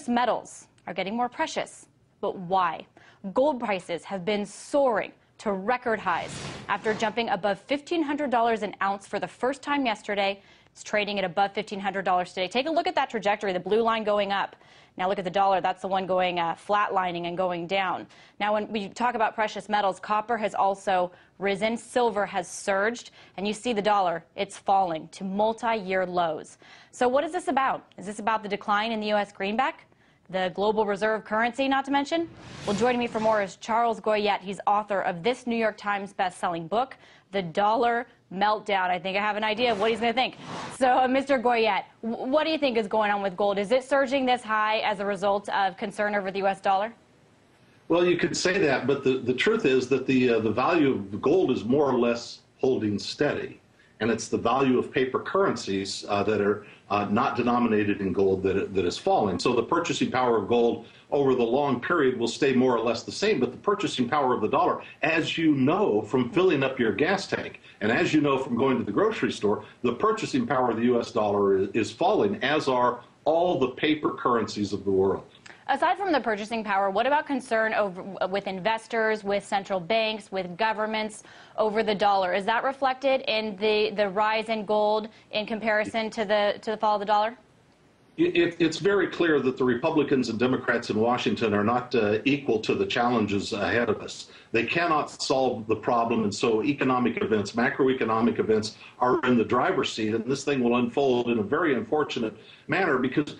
precious metals are getting more precious. But why? Gold prices have been soaring to record highs after jumping above $1,500 an ounce for the first time yesterday. It's trading at above $1,500 today. Take a look at that trajectory, the blue line going up. Now look at the dollar. That's the one going flatlining and going down. Now when we talk about precious metals, copper has also risen, silver has surged, and you see the dollar, it's falling to multi-year lows. So what is this about? Is this about the decline in the U.S. greenback? The global reserve currency, not to mention? Well, joining me for more is Charles Goyette. He's author of this New York Times best-selling book, The Dollar Meltdown. I think I have an idea of what he's going to think. So, Mr. Goyette, what do you think is going on with gold? Is it surging this high as a result of concern over the U.S. dollar? Well, you could say that, but the truth is that the value of gold is more or less holding steady. And it's the value of paper currencies that are not denominated in gold that is falling. So the purchasing power of gold over the long period will stay more or less the same, but the purchasing power of the dollar, as you know from filling up your gas tank, and as you know from going to the grocery store, the purchasing power of the U.S. dollar is falling, as are all the paper currencies of the world. Aside from the purchasing power, what about concern with investors, with central banks, with governments over the dollar? Is that reflected in the rise in gold in comparison to the fall of the dollar? It's very clear that the Republicans and Democrats in Washington are not equal to the challenges ahead of us. They cannot solve the problem, and so economic events, macroeconomic events, are in the driver's seat, and this thing will unfold in a very unfortunate manner because,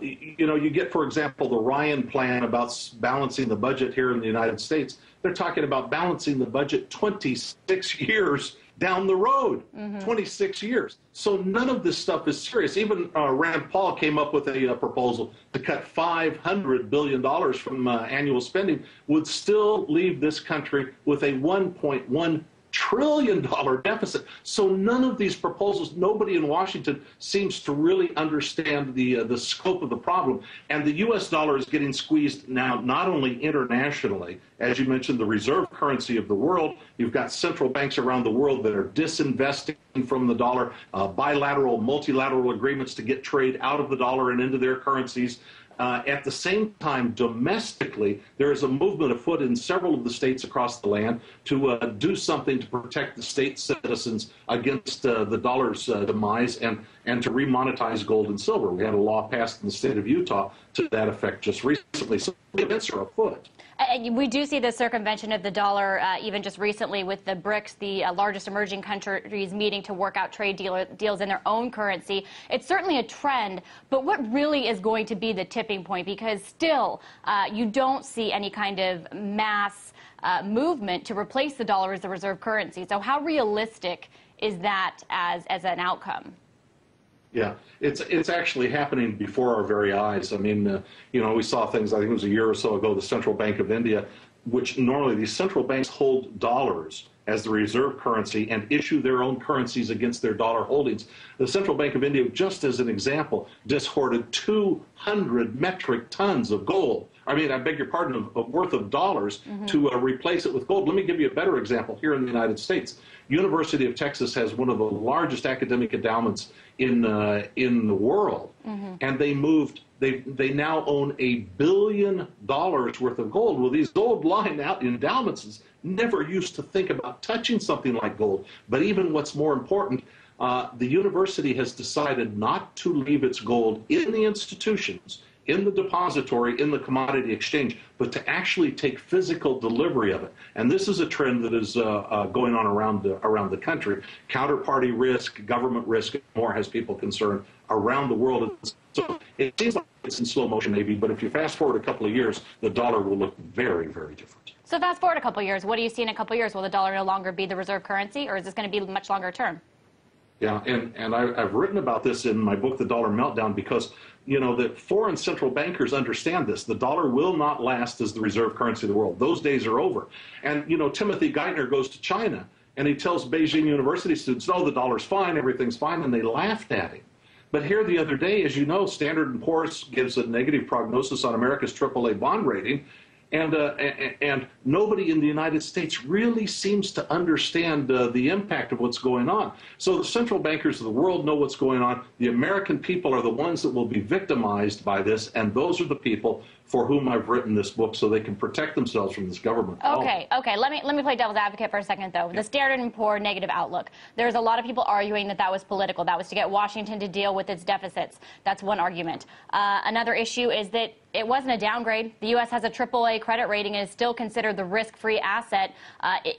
you get, for example, the Ryan plan about balancing the budget here in the United States. They're talking about balancing the budget 26 years down the road, 26 years. So none of this stuff is serious. Even Rand Paul came up with a proposal to cut $500 billion from annual spending, would still leave this country with a $1.1 trillion deficit. So none of these proposals, nobody in Washington seems to really understand the scope of the problem. And the U.S. dollar is getting squeezed now, not only internationally, as you mentioned, the reserve currency of the world. You've got central banks around the world that are disinvesting from the dollar, bilateral, multilateral agreements to get trade out of the dollar and into their currencies. At the same time, domestically, there is a movement afoot in several of the states across the land to do something to protect the state citizens against the dollar's demise and to remonetize gold and silver. We had a law passed in the state of Utah to that effect just recently. So the events are afoot. We do see the circumvention of the dollar even just recently with the BRICS, the largest emerging countries meeting to work out trade deals in their own currency. It's certainly a trend, but what really is going to be the tipping point? Because still, you don't see any kind of mass movement to replace the dollar as the reserve currency. So how realistic is that as an outcome? Yeah, it's actually happening before our very eyes. I mean, we saw things, I think it was a year or so ago, the Central Bank of India, which normally these central banks hold dollars as the reserve currency and issue their own currencies against their dollar holdings. The Central Bank of India, just as an example, just hoarded 200 metric tons of gold. I mean, I beg your pardon, of worth of dollars to replace it with gold. Let me give you a better example here in the United States. University of Texas has one of the largest academic endowments in the world, and they now own $1 billion worth of gold. Well, these gold-lined endowments never used to think about touching something like gold. But even what's more important, the university has decided not to leave its gold in the institutions, in the depository, in the commodity exchange, but to actually take physical delivery of it. And this is a trend that is going on around the country. Counterparty risk, government risk, more has people concerned around the world. So it seems like it's in slow motion maybe, but if you fast forward a couple of years, the dollar will look very, very different. So fast forward a couple of years, what do you see in a couple of years? Will the dollar no longer be the reserve currency, or is this going to be much longer term? Yeah, and I've written about this in my book, The Dollar Meltdown, because, the foreign central bankers understand this. The dollar will not last as the reserve currency of the world. Those days are over. And, Timothy Geithner goes to China, and he tells Beijing University students, no, the dollar's fine, everything's fine, and they laughed at him. But here the other day, as you know, Standard & Poor's gives a negative prognosis on America's AAA bond rating. And nobody in the United States really seems to understand the impact of what's going on. So the central bankers of the world know what's going on. The American people are the ones that will be victimized by this, and those are the people for whom I've written this book so they can protect themselves from this government. Okay. Let me play devil's advocate for a second, though. The Standard & Poor's negative outlook. There's a lot of people arguing that that was political. That was to get Washington to deal with its deficits. That's one argument. Another issue is that it wasn't a downgrade. The U.S. has a AAA credit rating and is still considered the risk-free asset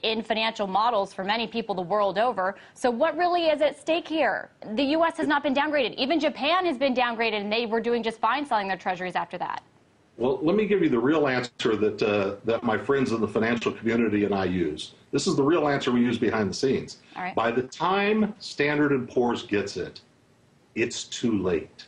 in financial models for many people the world over. So what really is at stake here? The U.S. has not been downgraded. Even Japan has been downgraded, and they were doing just fine selling their treasuries after that. Well, let me give you the real answer that my friends in the financial community and I use. This is the real answer we use behind the scenes. All right. By the time Standard & Poor's gets it, it's too late.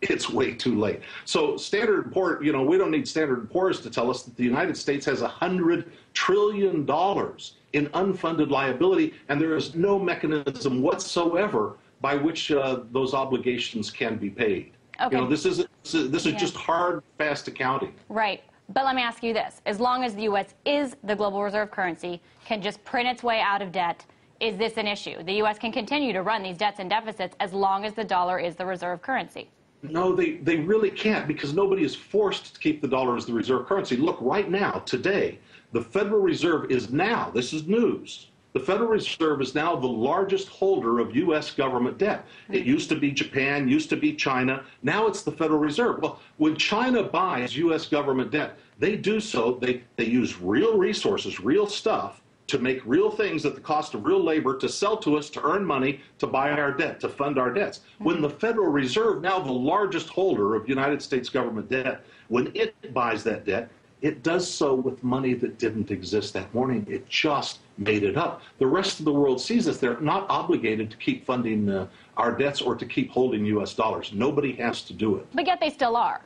It's way too late. So Standard & Poor's, you know, we don't need Standard & Poor's to tell us that the United States has $100 trillion in unfunded liability, and there is no mechanism whatsoever by which those obligations can be paid. Okay. You know, this is just hard, fast accounting. Right. But let me ask you this. As long as the U.S. is the global reserve currency, can just print its way out of debt, is this an issue? The U.S. can continue to run these debts and deficits as long as the dollar is the reserve currency. No, they really can't, because nobody is forced to keep the dollar as the reserve currency. Look, right now, today, the Federal Reserve is now, this is news, the Federal Reserve is now the largest holder of U.S. government debt. It used to be Japan, used to be China. Now it's the Federal Reserve. Well, when China buys U.S. government debt, they do so, they use real resources, real stuff, to make real things at the cost of real labor, to sell to us, to earn money, to buy our debt, to fund our debts. When the Federal Reserve, now the largest holder of United States government debt, when it buys that debt, it does so with money that didn't exist that morning. It just made it up. The rest of the world sees this. They're not obligated to keep funding our debts or to keep holding U.S. dollars. Nobody has to do it. But yet they still are.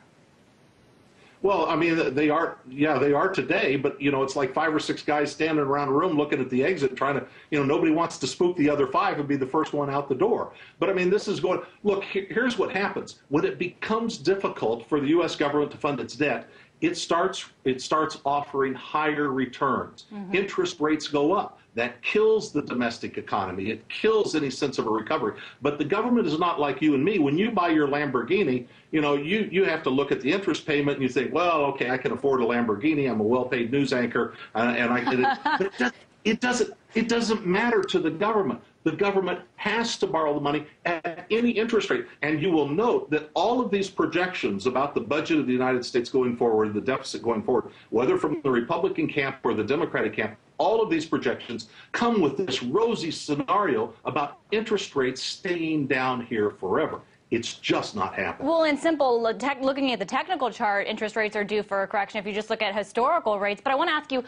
Well, I mean, they are, yeah, they are today, but, you know, it's like 5 or 6 guys standing around a room looking at the exit trying to, you know, nobody wants to spook the other 5 and be the first one out the door. But, I mean, this is going, look, here's what happens. When it becomes difficult for the U.S. government to fund its debt, it starts offering higher returns. Interest rates go up. That kills the domestic economy. It kills any sense of a recovery. But the government is not like you and me. When you buy your Lamborghini, you know, you have to look at the interest payment and you think, well, okay, I can afford a Lamborghini. I'm a well-paid news anchor, and I get it. But it doesn't matter to the government. The government has to borrow the money at any interest rate. And you will note that all of these projections about the budget of the United States going forward, the deficit going forward, whether from the Republican camp or the Democratic camp, all of these projections come with this rosy scenario about interest rates staying down here forever. It's just not happening. Well, in simple, looking at the technical chart, interest rates are due for a correction if you just look at historical rates. But I want to ask you,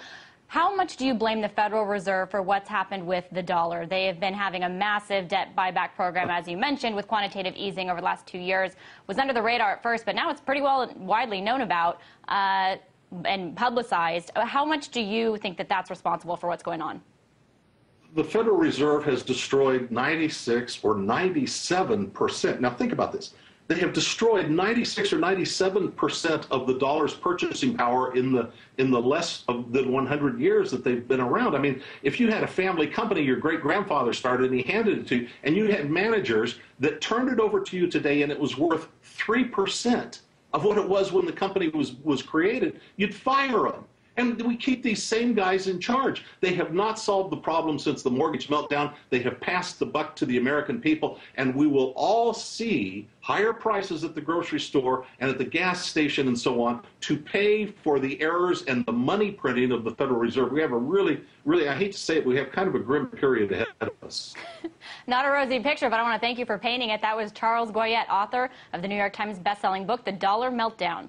how much do you blame the Federal Reserve for what's happened with the dollar? They have been having a massive debt buyback program, as you mentioned, with quantitative easing over the last 2 years. It was under the radar at first, but now it's pretty well widely known about and publicized. How much do you think that that's responsible for what's going on? The Federal Reserve has destroyed 96 or 97%. Now think about this. They have destroyed 96 or 97% of the dollar's purchasing power in the less than 100 years that they've been around. I mean, if you had a family company your great-grandfather started and he handed it to you, and you had managers that turned it over to you today and it was worth 3% of what it was when the company was created, you'd fire them. And we keep these same guys in charge. They have not solved the problem since the mortgage meltdown. They have passed the buck to the American people, and we will all see higher prices at the grocery store and at the gas station and so on to pay for the errors and the money printing of the Federal Reserve. We have a really, I hate to say it, we have kind of a grim period ahead of us. Not a rosy picture, but I want to thank you for painting it. That was Charles Goyette, author of the New York Times bestselling book, The Dollar Meltdown.